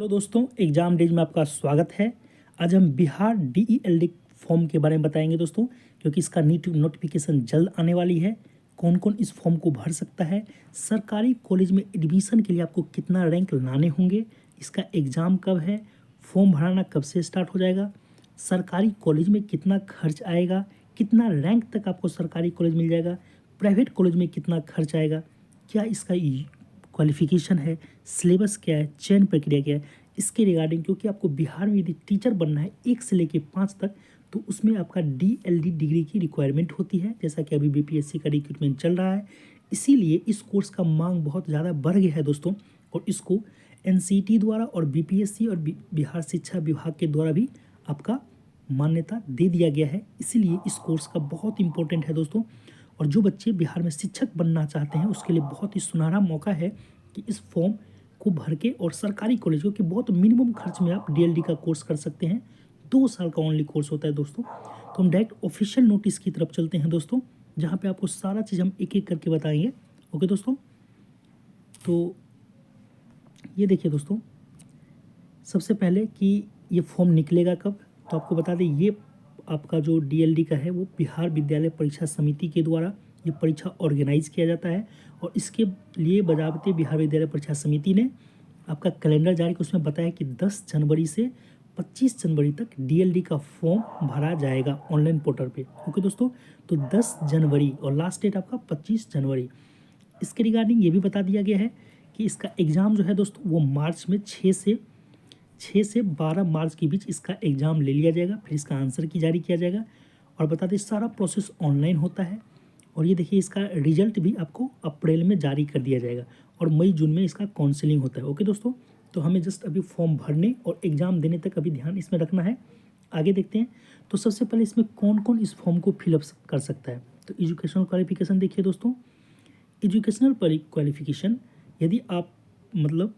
Hello दोस्तों, exam days में आपका स्वागत है। आज हम बिहार डीईएलडी फॉर्म के बारे में बताएंगे दोस्तों, क्योंकि इसका नीट नोटिफिकेशन जल्द आने वाली है। कौन कौन इस फॉर्म को भर सकता है, सरकारी कॉलेज में एडमिशन के लिए आपको कितना रैंक लाने होंगे, इसका एग्ज़ाम कब है, फॉर्म भराना कब से स्टार्ट हो जाएगा, सरकारी कॉलेज में कितना खर्च आएगा, कितना रैंक तक आपको सरकारी कॉलेज मिल जाएगा, प्राइवेट कॉलेज में कितना खर्च आएगा, क्या इसका क्वालिफिकेशन है, सिलेबस क्या है, चयन प्रक्रिया क्या है, इसके रिगार्डिंग। क्योंकि आपको बिहार में यदि टीचर बनना है 1 से लेकर 5 तक, तो उसमें आपका डीएलडी डिग्री की रिक्वायरमेंट होती है, जैसा कि अभी बीपीएससी का रिक्रूटमेंट चल रहा है। इसीलिए इस कोर्स का मांग बहुत ज़्यादा बढ़ गया है दोस्तों, और इसको एनसीटी द्वारा और बीपीएससी और बिहार शिक्षा विभाग के द्वारा भी आपका मान्यता दे दिया गया है। इसीलिए इस कोर्स का बहुत इंपॉर्टेंट है दोस्तों। और जो बच्चे बिहार में शिक्षक बनना चाहते हैं उसके लिए बहुत ही सुनहरा मौका है कि इस फॉर्म को भर के और सरकारी कॉलेज, क्योंकि बहुत मिनिमम खर्च में आप डीएलडी का कोर्स कर सकते हैं। 2 साल का ओनली कोर्स होता है दोस्तों। तो हम डायरेक्ट ऑफिशियल नोटिस की तरफ चलते हैं दोस्तों, जहाँ पे आपको सारा चीज़ हम एक एक करके बताएंगे। ओके दोस्तों, तो ये देखिए दोस्तों, सबसे पहले कि ये फॉर्म निकलेगा कब, तो आपको बता दें ये आपका जो डीएलडी का है वो बिहार विद्यालय परीक्षा समिति के द्वारा ये परीक्षा ऑर्गेनाइज किया जाता है। और इसके लिए बजाबते बिहार विद्यालय परीक्षा समिति ने आपका कैलेंडर जारी किया, उसमें बताया कि 10 जनवरी से 25 जनवरी तक डीएलडी का फॉर्म भरा जाएगा ऑनलाइन पोर्टल पे। ओके दोस्तों, तो 10 जनवरी और लास्ट डेट आपका 25 जनवरी। इसके रिगार्डिंग ये भी बता दिया गया है कि इसका एग्ज़ाम जो है दोस्तों वो मार्च में 6 से 12 मार्च के बीच इसका एग्ज़ाम ले लिया जाएगा। फिर इसका आंसर की जारी किया जाएगा। और बता दें सारा प्रोसेस ऑनलाइन होता है। और ये देखिए इसका रिजल्ट भी आपको अप्रैल में जारी कर दिया जाएगा, और मई जून में इसका काउंसलिंग होता है। ओके दोस्तों, तो हमें जस्ट अभी फॉर्म भरने और एग्ज़ाम देने तक अभी ध्यान इसमें रखना है। आगे देखते हैं। तो सबसे पहले इसमें कौन कौन इस फॉर्म को फिलअप कर सकता है, तो एजुकेशनल क्वालिफिकेशन देखिए दोस्तों। एजुकेशनल क्वालिफिकेशन, यदि आप मतलब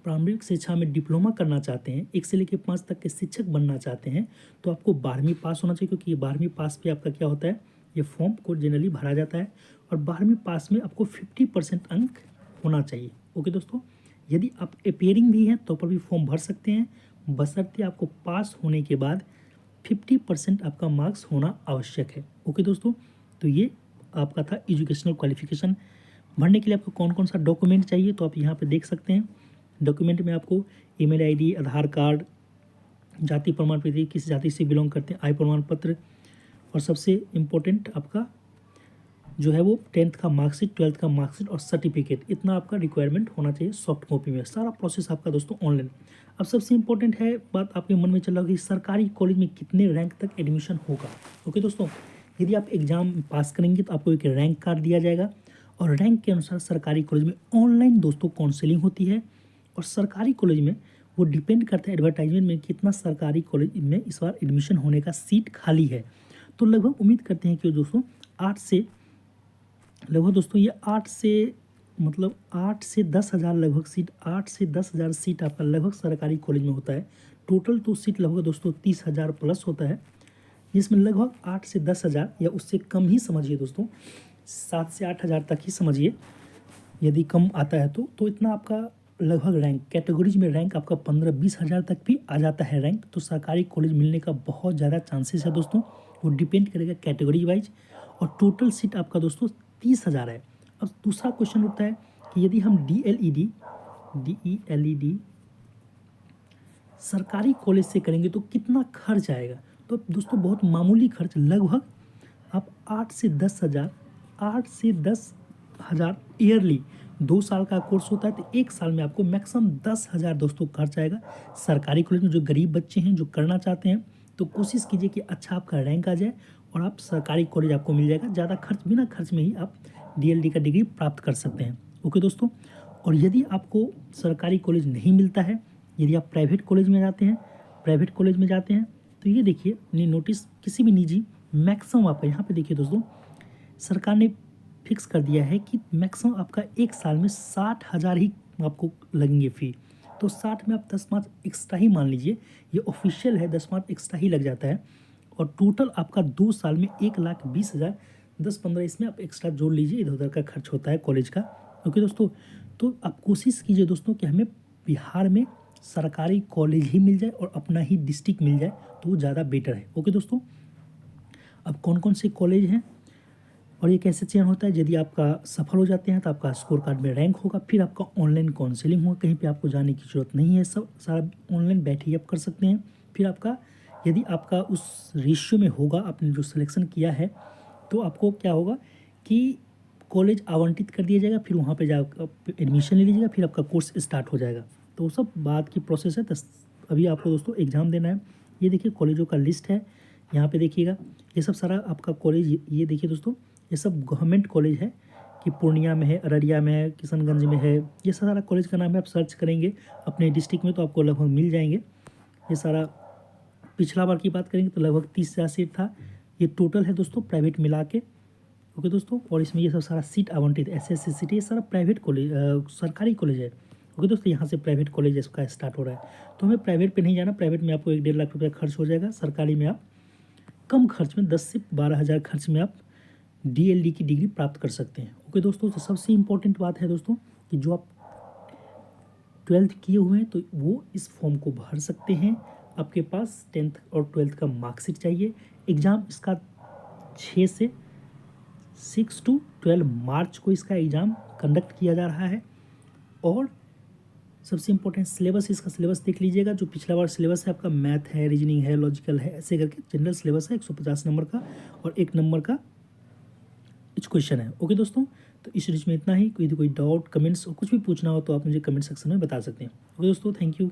प्रारंभिक शिक्षा में डिप्लोमा करना चाहते हैं, 1 से लेकर 5 तक के शिक्षक बनना चाहते हैं, तो आपको 12वीं पास होना चाहिए। क्योंकि ये 12वीं पास पे आपका क्या होता है, ये फॉर्म को जनरली भरा जाता है। और 12वीं पास में आपको 50% अंक होना चाहिए। ओके दोस्तों, यदि आप अपेयरिंग भी हैं तो पर भी फॉर्म भर सकते हैं, बशर्ते आपको पास होने के बाद 50% आपका मार्क्स होना आवश्यक है। ओके दोस्तों, तो ये आपका था एजुकेशनल क्वालिफिकेशन। भरने के लिए आपको कौन कौन सा डॉक्यूमेंट चाहिए, तो आप यहाँ पे देख सकते हैं। डॉक्यूमेंट में आपको ईमेल आईडी, आधार कार्ड, जाति प्रमाण पत्र, किस जाति से बिलोंग करते हैं, आय प्रमाण पत्र, और सबसे इम्पोर्टेंट आपका जो है वो 10th का मार्कशीट, 12th का मार्कशीट और सर्टिफिकेट, इतना आपका रिक्वायरमेंट होना चाहिए सॉफ्ट कॉपी में। सारा प्रोसेस आपका दोस्तों ऑनलाइन। अब सबसे इम्पोर्टेंट है बात, आपके मन में चल रहा होगा कि सरकारी कॉलेज में कितने रैंक तक एडमिशन होगा। ओके दोस्तों, यदि आप एग्ज़ाम पास करेंगे तो आपको एक रैंक कार्ड दिया जाएगा, और रैंक के अनुसार सरकारी कॉलेज में ऑनलाइन दोस्तों काउंसलिंग होती है। और सरकारी कॉलेज में वो डिपेंड करता है एडवर्टाइजमेंट में कितना सरकारी कॉलेज में इस बार एडमिशन होने का सीट खाली है। तो लगभग उम्मीद करते हैं कि दोस्तों 8 से लगभग दोस्तों ये 8 से 10 हज़ार लगभग सीट, 8 से 10 हज़ार सीट आपका लगभग सरकारी कॉलेज में होता है। टोटल तो सीट लगभग दोस्तों 30 हज़ार प्लस होता है, जिसमें लगभग 8 से 10 हज़ार या उससे कम ही समझिए दोस्तों, 7 से 8 हज़ार तक ही समझिए। यदि कम आता है तो इतना आपका लगभग रैंक, कैटेगरीज में रैंक आपका 15-20 हज़ार तक भी आ जाता है रैंक। तो सरकारी कॉलेज मिलने का बहुत ज़्यादा चांसेस है दोस्तों। वो डिपेंड करेगा कैटेगरी वाइज। और टोटल सीट आपका दोस्तों 30 हज़ार है। अब दूसरा क्वेश्चन उठता है कि यदि हम डीईएलईडी सरकारी कॉलेज से करेंगे तो कितना खर्च आएगा। तो दोस्तों बहुत मामूली खर्च, लगभग आप 8 से 10 हज़ार ईयरली, 2 साल का कोर्स होता है, तो 1 साल में आपको मैक्सिमम 10 हज़ार दोस्तों खर्च आएगा। सरकारी कॉलेज में जो गरीब बच्चे हैं जो करना चाहते हैं, तो कोशिश कीजिए कि अच्छा आपका रैंक आ जाए और आप सरकारी कॉलेज आपको मिल जाएगा। ज़्यादा खर्च, बिना खर्च में ही आप डीएलडी का डिग्री प्राप्त कर सकते हैं। ओके दोस्तों, और यदि आपको सरकारी कॉलेज नहीं मिलता है, यदि आप प्राइवेट कॉलेज में जाते हैं, तो ये देखिए नोटिस, किसी भी निजी, मैक्सिमम आपका यहाँ पे देखिए दोस्तों, सरकार ने फिक्स कर दिया है कि मैक्सिमम आपका 1 साल में 60 हज़ार ही आपको लगेंगे फ़ी। तो 60 में आप 10 मार्क्स एक्स्ट्रा ही मान लीजिए, ये ऑफिशियल है, 10 मार्क्स एक्स्ट्रा ही लग जाता है। और टोटल आपका 2 साल में 1,20,000, 10-15 इसमें आप एक्स्ट्रा जोड़ लीजिए, इधर उधर का खर्च होता है कॉलेज का। ओके दोस्तों, तो आप कोशिश कीजिए दोस्तों कि हमें बिहार में सरकारी कॉलेज ही मिल जाए और अपना ही डिस्ट्रिक्ट मिल जाए तो वो ज़्यादा बेटर है। ओके दोस्तों, अब कौन कौन से कॉलेज हैं और ये कैसे चयन होता है? यदि आपका सफल हो जाते हैं तो आपका स्कोर कार्ड में रैंक होगा, फिर आपका ऑनलाइन काउंसलिंग होगा, कहीं पे आपको जाने की ज़रूरत नहीं है, सब सारा ऑनलाइन बैठे ही आप कर सकते हैं। फिर आपका यदि आपका उस रेशियो में होगा, आपने जो सिलेक्शन किया है, तो आपको क्या होगा कि कॉलेज आवंटित कर दिया जाएगा, फिर वहाँ पे जाकर एडमिशन ले लीजिएगा, फिर आपका कोर्स स्टार्ट हो जाएगा। तो वो सब बाद की प्रोसेस है। अभी आपको दोस्तों एग्ज़ाम देना है। ये देखिए कॉलेजों का लिस्ट है, यहाँ पे देखिएगा, ये सब सारा आपका कॉलेज, ये देखिए दोस्तों, ये सब गवर्नमेंट कॉलेज है कि पूर्णिया में है, अररिया में है, किशनगंज में है। ये सारा कॉलेज का नाम है, आप सर्च करेंगे अपने डिस्ट्रिक्ट में तो आपको लगभग मिल जाएंगे। ये सारा पिछला बार की बात करेंगे तो लगभग 30,000 सीट था। ये टोटल है दोस्तों प्राइवेट मिला के। ओके दोस्तों, और इसमें ये सब सारा सीट आवंटित SSC सीट, ये सारा प्राइवेट कॉलेज, सरकारी कॉलेज है। ओके दोस्तों, यहाँ से प्राइवेट कॉलेज इसका स्टार्ट हो रहा है। तो हमें प्राइवेट पे नहीं जाना, प्राइवेट में आपको 1-1.5 लाख रुपया खर्च हो जाएगा। सरकारी में आप कम खर्च में 10 से 12,000 खर्च में आप DLD की डिग्री प्राप्त कर सकते हैं। ओके दोस्तों, तो सबसे इम्पोर्टेंट बात है दोस्तों कि जो आप 12th किए हुए हैं तो वो इस फॉर्म को भर सकते हैं। आपके पास 10th और 12th का मार्कशीट चाहिए। एग्ज़ाम इसका 6 से 6 to 12 मार्च को इसका एग्ज़ाम कंडक्ट किया जा रहा है। और सबसे इम्पोर्टेंट सिलेबस, इसका सिलेबस देख लीजिएगा। जो पिछला बार सिलेबस है आपका मैथ है, रीजनिंग है, लॉजिकल है, ऐसे करके जनरल सिलेबस है 150 नंबर का और 1 नंबर का कुछ क्वेश्चन है। ओके दोस्तों, तो इस सीरीज में इतना ही। कोई डाउट, कमेंट्स और कुछ भी पूछना हो तो आप मुझे कमेंट सेक्शन में बता सकते हैं। ओके दोस्तों, थैंक यू।